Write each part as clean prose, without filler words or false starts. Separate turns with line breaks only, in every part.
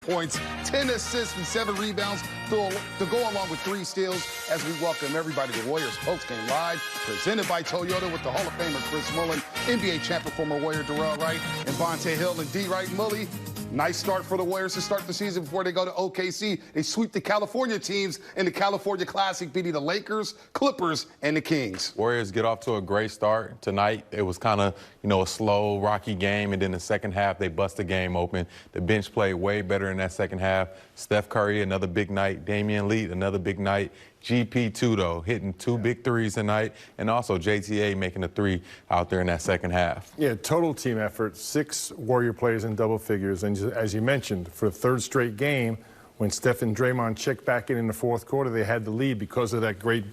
points, 10 assists, and 7 rebounds to go along with 3 steals as we welcome everybody to Warriors Postgame Live, presented by Toyota with the Hall of Famer Chris Mullin, NBA champion former Warrior Darrell Wright, and Vontae Hill and D. Wright Mully. Nice start for the Warriors to start the season before they go to OKC. They sweep the California teams in the California Classic, beating the Lakers, Clippers, and the Kings.
Warriors get off to a great start tonight. It was kind of, a slow, rocky game, and then the second half, they bust the game open. The bench played way better in that second half. Steph Curry, another big night. Damian Lee, another big night. GP2, though, hitting 2 big threes tonight, and also JTA making a 3 out there in that second half.
Yeah, total team effort, 6 Warrior players in double figures. And as you mentioned, for the 3rd straight game, when Steph and Draymond checked back in the 4th quarter, they had the lead because of that great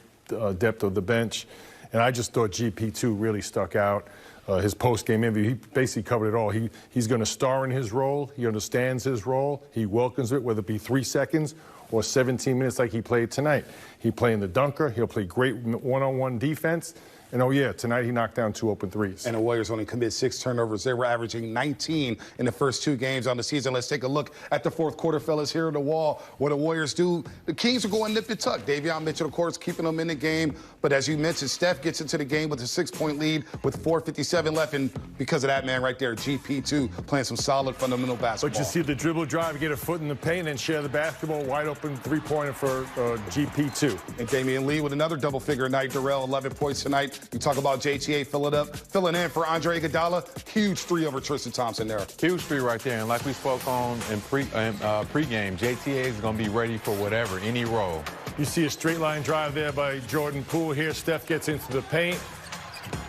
depth of the bench. And I just thought GP2 really stuck out. His post-game interview, he basically covered it all. He's going to star in his role. He understands his role. He welcomes it, whether it be 3 seconds or 17 minutes like he played tonight. He playing the dunker. He'll play great one-on-one defense. And, oh, yeah, tonight he knocked down 2 open threes.
And the Warriors only commit 6 turnovers. They were averaging 19 in the first 2 games on the season. Let's take a look at the 4th quarter, fellas, here on the wall. What the Warriors do. The Kings are going nip and tuck. Davion Mitchell, of course, keeping them in the game. But as you mentioned, Steph gets into the game with a 6-point lead with 4:57 left. And because of that man right there, GP2 playing some solid fundamental basketball.
But you see the dribble drive, get a foot in the paint, and share the basketball. Wide open 3-pointer for GP2.
And Damian Lee with another double-figure night. Darrell, 11 points tonight. You talk about JTA filling in for Andre Iguodala. Huge 3 over Tristan Thompson there.
Huge 3 right there. And like we spoke on in pregame, JTA is going to be ready for whatever, any role.
You see a straight line drive there by Jordan Poole here. Steph gets into the paint,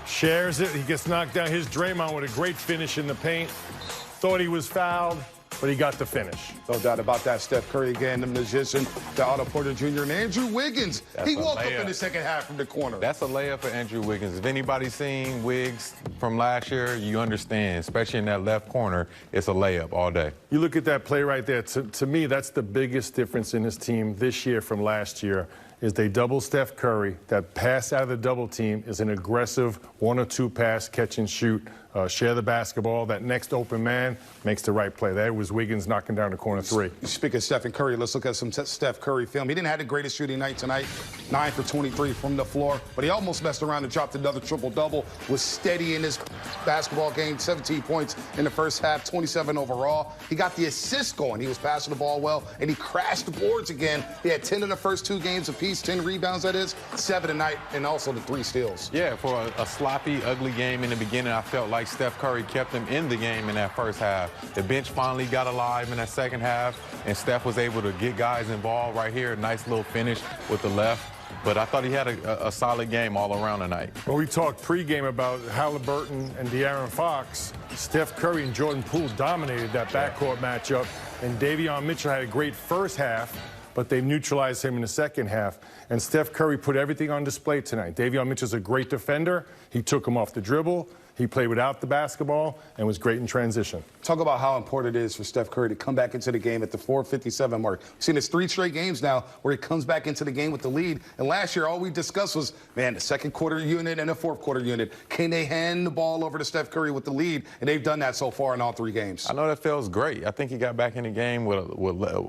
shares it. He gets knocked down. Here's Draymond with a great finish in the paint. Thought he was fouled, but he got the finish.
No doubt about that. Steph Curry again, the magician, the Otto Porter Jr., and Andrew Wiggins. He woke up in the second half from the corner.
That's a layup for Andrew Wiggins. If anybody's seen Wiggs from last year, you understand, especially in that left corner, it's a layup all day.
You look at that play right there. To me, that's the biggest difference in this team this year from last year. Is they double Steph Curry. That pass out of the double team is an aggressive 1 or 2 pass, catch and shoot, share the basketball. That next open man makes the right play. That was Wiggins knocking down the corner 3.
Speaking of Stephen Curry, let's look at some Steph Curry film. He didn't have the greatest shooting night tonight, 9 for 23 from the floor, but he almost messed around and dropped another triple-double. Was steady in his basketball game, 17 points in the first half, 27 overall. He got the assist going. He was passing the ball well, and he crashed the boards again. He had 10 in the first 2 games apiece, 10 rebounds, that is, 7 tonight, and also the 3 steals.
Yeah, for a sloppy, ugly game in the beginning, I felt like Steph Curry kept him in the game in that first half. The bench finally got alive in that second half, and Steph was able to get guys involved right here. Nice little finish with the left. But I thought he had a solid game all around tonight.
Well, we talked pregame about Halliburton and De'Aaron Fox. Steph Curry and Jordan Poole dominated that backcourt matchup, and Davion Mitchell had a great first half, but they neutralized him in the second half. And Steph Curry put everything on display tonight. Davion Mitchell's a great defender. He took him off the dribble. He played without the basketball and was great in transition.
Talk about how important it is for Steph Curry to come back into the game at the 4:57 mark. We've seen this 3 straight games now where he comes back into the game with the lead. And last year, all we discussed was, man, the second quarter unit and the 4th quarter unit. Can they hand the ball over to Steph Curry with the lead? And they've done that so far in all 3 games.
I know that feels great. I think he got back in the game with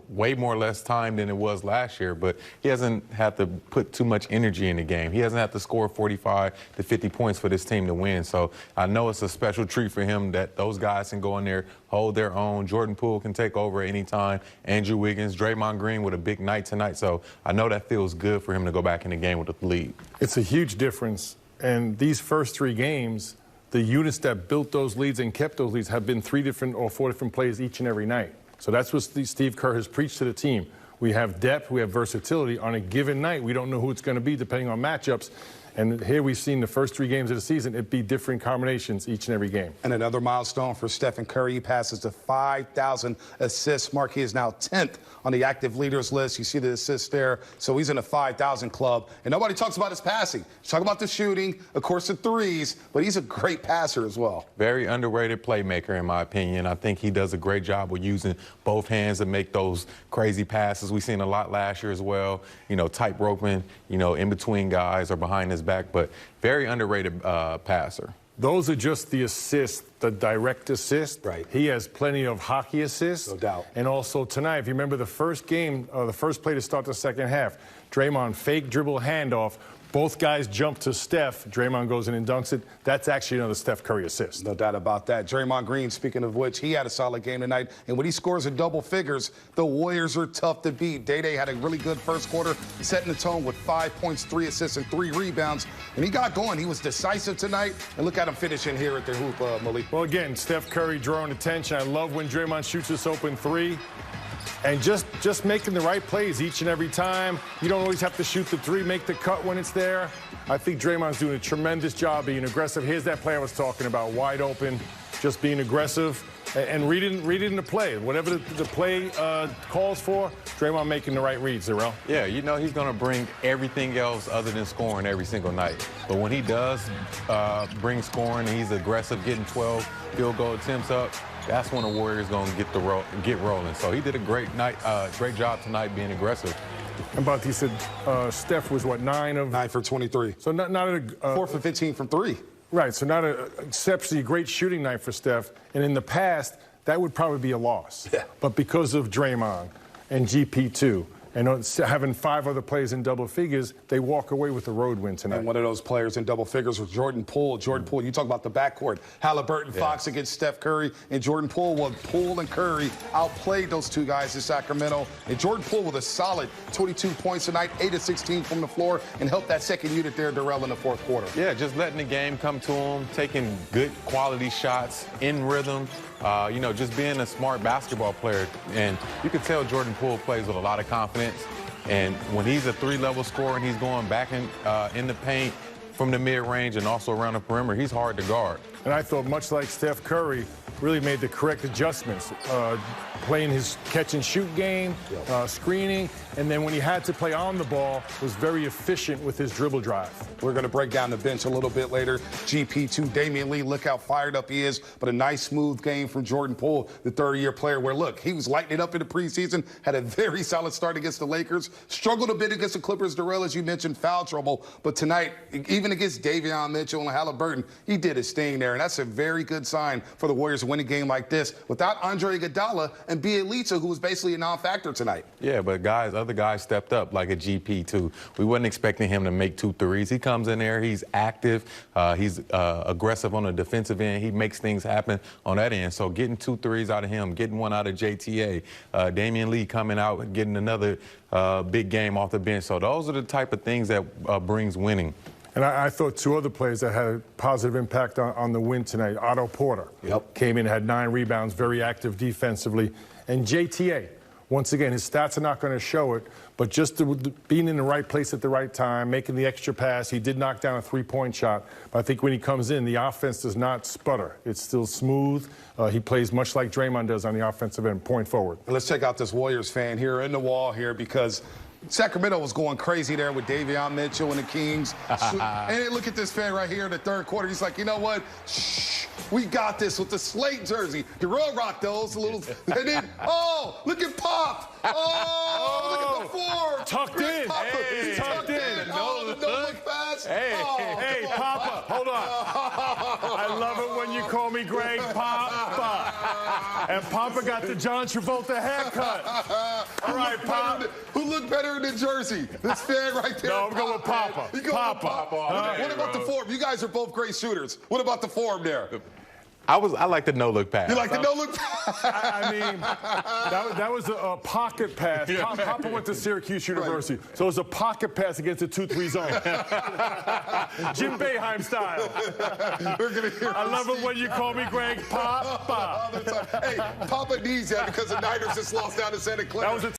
way more less time than it was last year, but he hasn't had to put too much energy in the game. He hasn't had to score 45 to 50 points for this team to win. So I know it's a special treat for him that those guys can go in there, hold their own. Jordan Poole can take over at any time. Andrew Wiggins, Draymond Green with a big night tonight. So I know that feels good for him to go back in the game with the lead.
It's a huge difference. And these first 3 games, the units that built those leads and kept those leads have been 3 different or 4 different plays each and every night. So that's what Steve Kerr has preached to the team. We have depth, we have versatility. On a given night, we don't know who it's going to be depending on matchups. And here we've seen the first 3 games of the season, it be different combinations each and every game.
And another milestone for Stephen Curry. He passes the 5,000 assists mark. He is now 10th on the active leaders list. You see the assists there. So he's in the 5,000 club. And nobody talks about his passing. Talk about the shooting, of course, the threes, but he's a great passer as well.
Very underrated playmaker, in my opinion. I think he does a great job with using both hands to make those crazy passes. We've seen a lot last year as well. Tight roping, in between guys or behind his back, but very underrated passer.
Those are just the assists, the direct assist.
Right.
He has plenty of hockey assists.
No doubt.
And also tonight, if you remember the first game, the first play to start the second half, Draymond fake dribble handoff. Both guys jump to Steph. Draymond goes in and dunks it. That's actually another Steph Curry assist.
No doubt about that. Draymond Green, speaking of which, he had a solid game tonight. And when he scores in double figures, the Warriors are tough to beat. Day-Day had a really good first quarter, setting the tone with 5 points, 3 assists, and 3 rebounds. And he got going. He was decisive tonight. And look at him finishing here at the hoop, Malik.
Well, again, Steph Curry drawing attention. I love when Draymond shoots this open three. And just making the right plays each and every time. You don't always have to shoot the three, make the cut when it's there. I think Draymond's doing a tremendous job being aggressive. Here's that play I was talking about, wide open, just being aggressive and reading the play. Whatever the play calls for, Draymond making the right reads, Zarrell.
Yeah, you know he's going to bring everything else other than scoring every single night. But when he does bring scoring and he's aggressive, getting 12 field goal attempts up, that's when the Warriors going to get rolling. So he did a great job tonight being aggressive.
And but he said Steph was what,
9 for 23.
So not a
4 for 15 from 3.
Right. So not an exceptionally great shooting night for Steph. And in the past, that would probably be a loss.
Yeah.
But because of Draymond and GP2 and having 5 other players in double figures, they walk away with a road win tonight.
And one of those players in double figures was Jordan Poole. Jordan Poole, you talk about the backcourt. Halliburton, Fox against Steph Curry, and Jordan Poole. Well, Poole and Curry outplayed those two guys in Sacramento. And Jordan Poole with a solid 22 points tonight, 8 of 16 from the floor, and helped that second unit there, Darrell, in the fourth quarter.
Yeah, just letting the game come to him, taking good quality shots in rhythm. You know, just being a smart basketball player. And you can tell Jordan Poole plays with a lot of confidence. And when he's a 3-level scorer and he's going back in the paint from the mid-range and also around the perimeter, he's hard to guard.
And I thought, much like Steph Curry, really made the correct adjustments, playing his catch-and-shoot game, screening, and then when he had to play on the ball, was very efficient with his dribble drive.
We're going to break down the bench a little bit later. GP2, Damian Lee, look how fired up he is, but a nice, smooth game from Jordan Poole, the third-year player, where, look, he was lighting it up in the preseason, had a very solid start against the Lakers, struggled a bit against the Clippers, Darrell, as you mentioned, foul trouble, but tonight, even against Davion Mitchell and Halliburton, he did his thing there, and that's a very good sign for the Warriors to win a game like this without Andre Iguodala and Bjelica, who was basically a non-factor tonight.
Yeah, but other guys stepped up, like a GP2. We wasn't expecting him to make 2 threes. He comes in there, he's active, he's aggressive on the defensive end. He makes things happen on that end. So getting 2 threes out of him, getting one out of JTA, Damian Lee coming out, getting another big game off the bench. So those are the type of things that brings winning.
And I thought 2 other players that had a positive impact on the win tonight. Otto Porter came in, had 9 rebounds, very active defensively. And JTA, once again, his stats are not going to show it, but just being in the right place at the right time, making the extra pass. He did knock down a 3-point shot, but I think when he comes in, the offense does not sputter. It's still smooth. He plays much like Draymond does on the offensive end, point forward.
And let's check out this Warriors fan here in the wall here, because Sacramento was going crazy there with Davion Mitchell and the Kings. And look at this fan right here in the third quarter. He's like, you know what? Shh, we got this with the slate jersey. Darrell rocked those a little. And then, oh, look at Pop. Oh, look at the form.
Tucked in.
Hey,
He's tucked in.
No look pass.
Hey, Papa, hold on. I love it when you call me Greg Papa. And Papa got the John Travolta haircut. All right, Pop.
Who looked better in the jersey? This fan right there.
No, I'm going with Papa.
You go with Papa. What about the form? You guys are both great shooters. What about the form there?
I like the no-look pass.
You like the no-look pass?
I mean, that was a pocket pass. Papa went to Syracuse University, so it was a pocket pass against a 2-3 zone. Jim Boeheim style. I love it when you call me Greg Papa.
Hey, Papa needs that because the Niners just lost down to Santa Clara.